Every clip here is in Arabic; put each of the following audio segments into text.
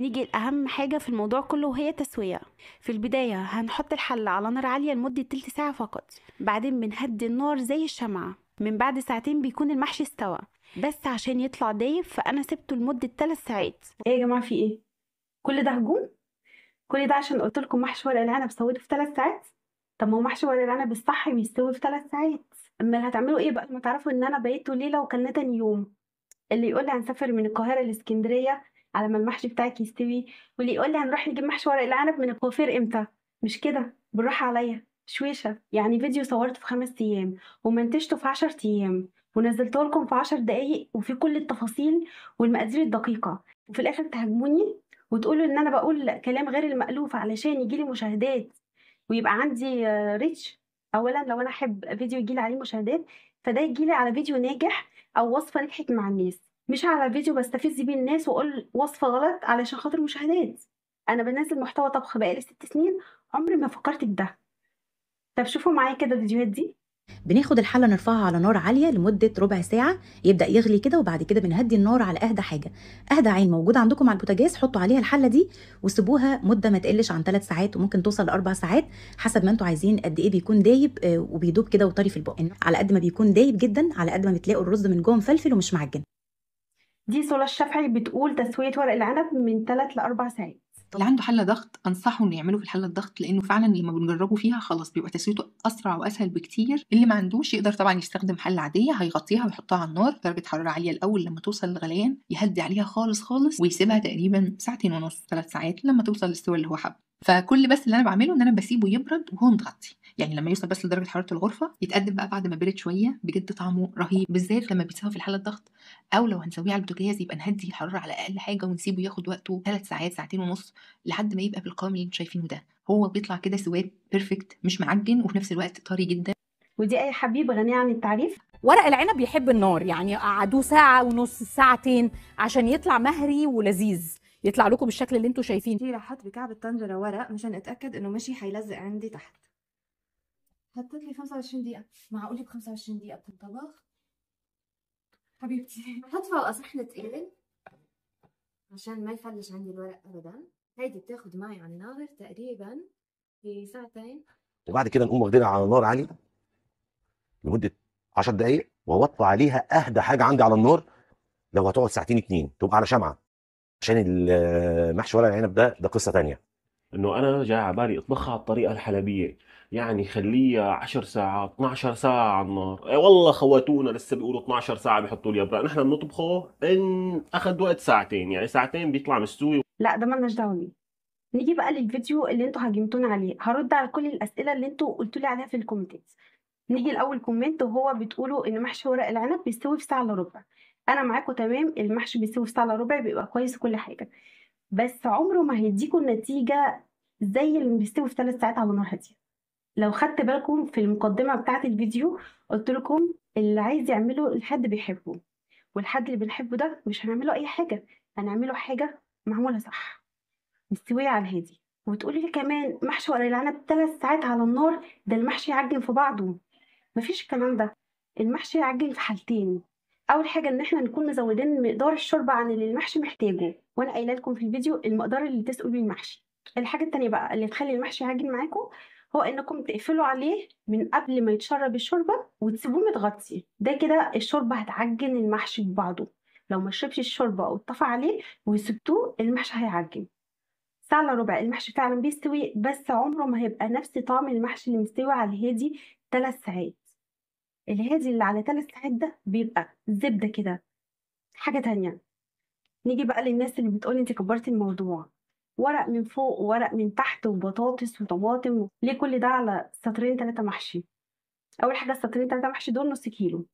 نيجي لأهم حاجة في الموضوع كله وهي تسوية. في البداية هنحط الحلة على نار عالية لمدة تلت ساعة فقط، بعدين بنهدي النار زي الشمعة. من بعد ساعتين بيكون المحشي استوى، بس عشان يطلع دايب فأنا سبته لمدة 3 ساعات. ايه يا جماعه، في ايه؟ كل ده هجوم؟ كل ده عشان قلت لكم محشي ورق العنب سويته في 3 ساعات؟ طب ما هو محشي ورق العنب الصح بيستوي في 3 ساعات. اما هتعملوا ايه بقى لما تعرفوا ان انا بقيته ليله وكلنا تاني يوم؟ اللي يقول لي هنسافر من القاهره لاسكندريه على ما المحشي بتاعك يستوي، واللي يقول لي هنروح نجيب محشي ورق العنب من الكوافير امتى؟ مش كده بالراحه عليا شويشه. يعني فيديو صورته في 5 ايام ومنتجته في 10 ايام ونزلته لكم في 10 دقايق وفي كل التفاصيل والمقادير الدقيقه، وفي الاخر تهاجموني وتقولوا ان انا بقول كلام غير المألوف علشان يجيلي مشاهدات ويبقى عندي ريتش. اولا لو انا احب فيديو يجيلي عليه مشاهدات فده يجيلي على فيديو ناجح او وصفه نجحت مع الناس، مش على فيديو بستفز بيه الناس واقول وصفه غلط علشان خاطر مشاهدات. انا بنزل محتوى طبخ بقالي 6 سنين، عمري ما فكرت في ده. طب شوفوا معايا كده الفيديوهات دي. بناخد الحله نرفعها على نار عاليه لمده ربع ساعه، يبدا يغلي كده، وبعد كده بنهدي النار على اهدى حاجه. اهدى عين موجوده عندكم على البوتاجاز حطوا عليها الحله دي وسيبوها مده ما تقلش عن 3 ساعات، وممكن توصل ل4 ساعات حسب ما انتوا عايزين قد ايه بيكون دايب وبيدوب كده وطري في البق. على قد ما بيكون دايب جدا على قد ما بتلاقوا الرز من جوه مفلفل ومش معجن. دي صولة الشافعي بتقول تسوية ورق العنب من 3 ل4 ساعات. اللي عنده حله ضغط انصحه انه يعمله في الحله الضغط، لانه فعلا لما بنجربه فيها خلاص بيبقى تسويته اسرع واسهل بكتير. اللي ما عندوش يقدر طبعا يستخدم حله عاديه، هيغطيها ويحطها على النار درجه حراره عاليه الاول، لما توصل للغليان يهدي عليها خالص خالص ويسيبها تقريبا ساعتين ونص 3 ساعات لما توصل للسوى اللي هو حابه. فكل بس اللي انا بعمله ان انا بسيبه يبرد وهو متغطي، يعني لما يوصل بس لدرجه حراره الغرفه يتقدم بقى بعد ما برد شويه. بجد طعمه رهيب بالذات لما بيتسوى في الحله الضغط، او لو هنسويه على البوتاجاز يبقى نهدي الحراره على اقل حاجه ونسيبه ياخد وقته 3 ساعات ساعتين ونص لحد ما يبقى بالقوام اللي انتوا شايفينه ده. هو بيطلع كده سواد بيرفكت، مش معجن وفي نفس الوقت طري جدا. ودي اي حبيب غنية عن التعريف. ورق العنب يحب النار، يعني قعدوه ساعة ونص ساعتين عشان يطلع مهري ولذيذ، يطلع لكم بالشكل اللي انتوا شايفين. دي رح احط بكعب الطنجرة ورق مشان اتأكد انه مشي حيلزق عندي تحت. حطيت لي 25 دقيقة. معقولة ب 25 دقيقة بتنطبخ؟ حبيبتي حط فوقها صحن تقيل عشان ما يفلش عندي الورق ابدا. هيدي بتاخد معي على النار تقريبا في ساعتين، وبعد كده نقوم واخدينها على نار عاليه لمده 10 دقائق واوطي عليها اهدى حاجه عندي على النار. لو هتقعد ساعتين 2 تبقى على شمعه، عشان المحشي ورق العنب ده قصه تانية. انه انا جاي على بالي اطبخها على الطريقه الحلبيه، يعني خليها 10 ساعات 12 ساعه على النار. اي والله خواتونا لسه بيقولوا 12 ساعه بيحطوا لي ابرق، نحن بنطبخه ان اخذ وقت ساعتين، يعني ساعتين بيطلع مستوي. لا ده مالناش دعوه بيه. نيجي بقى للفيديو اللي انتوا هاجمتونا عليه، هرد على كل الاسئله اللي انتوا قلتوا لي عليها في الكومنتات. نيجي لاول كومنت وهو بتقولوا ان محشي ورق العنب بيستوي في ساعه الا ربع. انا معاكم تمام، المحشي بيستوي في ساعه الا ربع بيبقى كويس وكل حاجه، بس عمره ما هيديكوا النتيجه زي اللي بيستوي في 3 ساعات على نار هاديه. لو خدت بالكم في المقدمه بتاعه الفيديو قلت لكم اللي عايز يعمله الحد بيحبه، والحد اللي بنحبه ده مش هنعمله اي حاجه، هنعمله حاجه معموله صح مستويه على الهادي. وتقولي لي كمان محشي ورق العنب 3 ساعات على النار، ده المحشي يعجن في بعضه. مفيش الكلام ده. المحشي يعجن في حالتين. اول حاجه ان احنا نكون مزودين مقدار الشوربه عن اللي المحشي محتاجه، وانا قايله لكم في الفيديو المقدار اللي تسقوا بيه المحشي. الحاجه التانية بقى اللي تخلي المحشي يعجن معاكم هو انكم تقفلوا عليه من قبل ما يتشرب الشوربه وتسيبوه متغطي، ده كده الشوربه هتعجن المحشي ببعضه. لو ما شربش الشوربه او اتطفى عليه وسبتوه المحشي هيعجن. ساعة الا ربع المحشي فعلا بيستوي، بس عمره ما هيبقى نفس طعم المحشي اللي مستوي على الهادي 3 ساعات. الهادي اللي على 3 ساعات ده بيبقى زبدة كده، حاجة تانية. نيجي بقى للناس اللي بتقولي انت كبرتي الموضوع، ورق من فوق وورق من تحت وبطاطس وطماطم، ليه كل ده على سطرين 3 محشي؟ اول حاجة السطرين 3 محشي دول نص كيلو،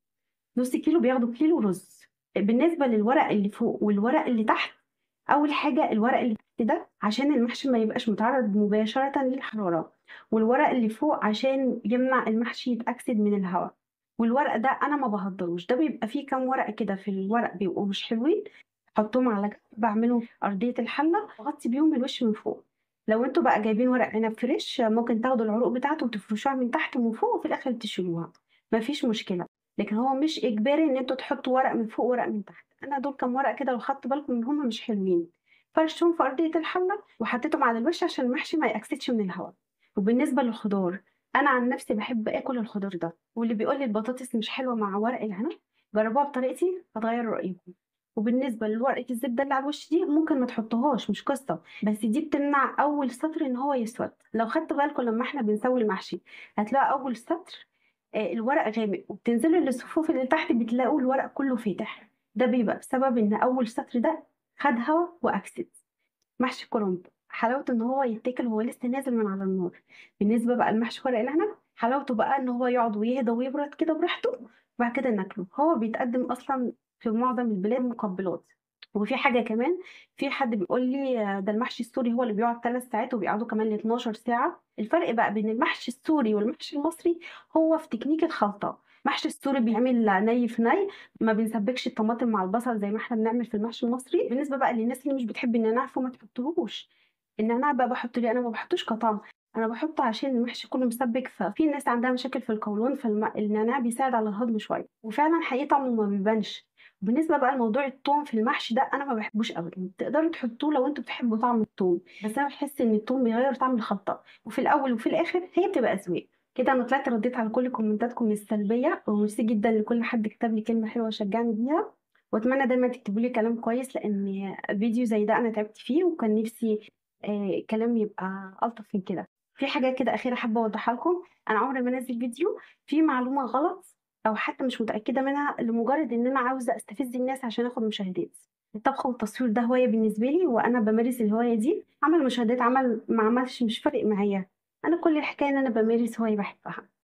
نص كيلو بياخدوا كيلو رز. بالنسبة للورق اللي فوق والورق اللي تحت، اول حاجه الورق اللي تحت ده عشان المحشي ما يبقاش متعرض مباشره للحراره، والورق اللي فوق عشان يمنع المحشي يتاكسد من الهواء. والورق ده انا ما بهدروش، ده بيبقى فيه كام ورقه كده في الورق بيبقوا مش حلوين، احطهم على جنب، بعملهم في ارضيه الحله واغطي بيهم الوش من فوق. لو انتوا بقى جايبين ورق عنب فريش ممكن تاخدوا العروق بتاعته وتفرشوها من تحت ومن فوق وفي الاخر تشيلوها، مفيش مشكله. لكن هو مش اجباري ان انتوا تحطوا ورق من فوق ورق من تحت. انا دول كام ورق كده لو خدتوا بالكم ان هم مش حلوين فرشهم في ارضيه الحله وحطيتهم على الوش عشان المحشي ما يأكسدش من الهواء. وبالنسبه للخضار، انا عن نفسي بحب اكل الخضار ده، واللي بيقول لي البطاطس مش حلوه مع ورق العنب جربوها بطريقتي هتغيروا رايكم. وبالنسبه لورقه الزبده اللي على الوش دي ممكن ما تحطوهاش، مش قصه، بس دي بتمنع اول سطر ان هو يسود. لو خدتوا بالكم لما احنا بنسوي المحشي هتلاقوا اول سطر الورق غامق، وبتنزلوا للصفوف اللي تحت بتلاقوا الورق كله فاتح. ده بيبقى بسبب ان اول سطر ده خد هوا واكسد. محشي الكرنب حلاوته ان هو يتاكل وهو لسه نازل من على النار. بالنسبه بقى لمحشي ورق العنب حلاوته بقى ان هو يقعد ويهدى ويبرد كده براحته وبعد كده ناكله. هو بيتقدم اصلا في معظم البلاد مقبلات. وفي حاجه كمان، في حد بيقول لي ده المحشي السوري هو اللي بيقعد 3 ساعات وبيقعدوا كمان ل 12 ساعه. الفرق بقى بين المحشي السوري والمحشي المصري هو في تكنيك الخلطه. المحشي السوري بيعمل ني في ني، ما بنسبكش الطماطم مع البصل زي ما احنا بنعمل في المحشي المصري. بالنسبه بقى للناس اللي مش بتحب النعناع فما تحطوهوش. النعناع بقى بحطه ليه؟ انا ما بحطوش كطعم، انا بحطه عشان المحشي كله مسبك، ففي ناس عندها مشاكل في القولون فالنعناع بيساعد على الهضم شويه، وفعلا حقيقي طعمه ما بيبانش. بالنسبه بقى لموضوع الثوم في المحشي ده انا ما بحبوش ابدا. تقدروا تحطوه لو انتوا بتحبوا طعم الثوم، بس انا بحس ان الثوم بيغير طعم الخلطه، وفي الاول وفي الاخر هي بتبقى اذواق. كده انا طلعت رديت على كل كومنتاتكم السلبيه، وميرسي جدا لكل حد كتب لي كلمه حلوه وشجعني بيها. واتمنى دايما تكتبوا لي كلام كويس، لان فيديو زي ده انا تعبت فيه وكان نفسي كلام يبقى الطف من كده. في حاجه كده اخيره حابه اوضحها لكم، انا عمري ما انزل فيديو فيه معلومه غلط او حتى مش متاكده منها لمجرد ان انا عاوزه استفز الناس عشان اخد مشاهدات. الطبخ والتصوير ده هوايه بالنسبه لي، وانا بمارس الهوايه دي. عمل مشاهدات عمل ما عملش مش فارق معايا، انا كل الحكايه ان انا بمارس هوايه بحبها.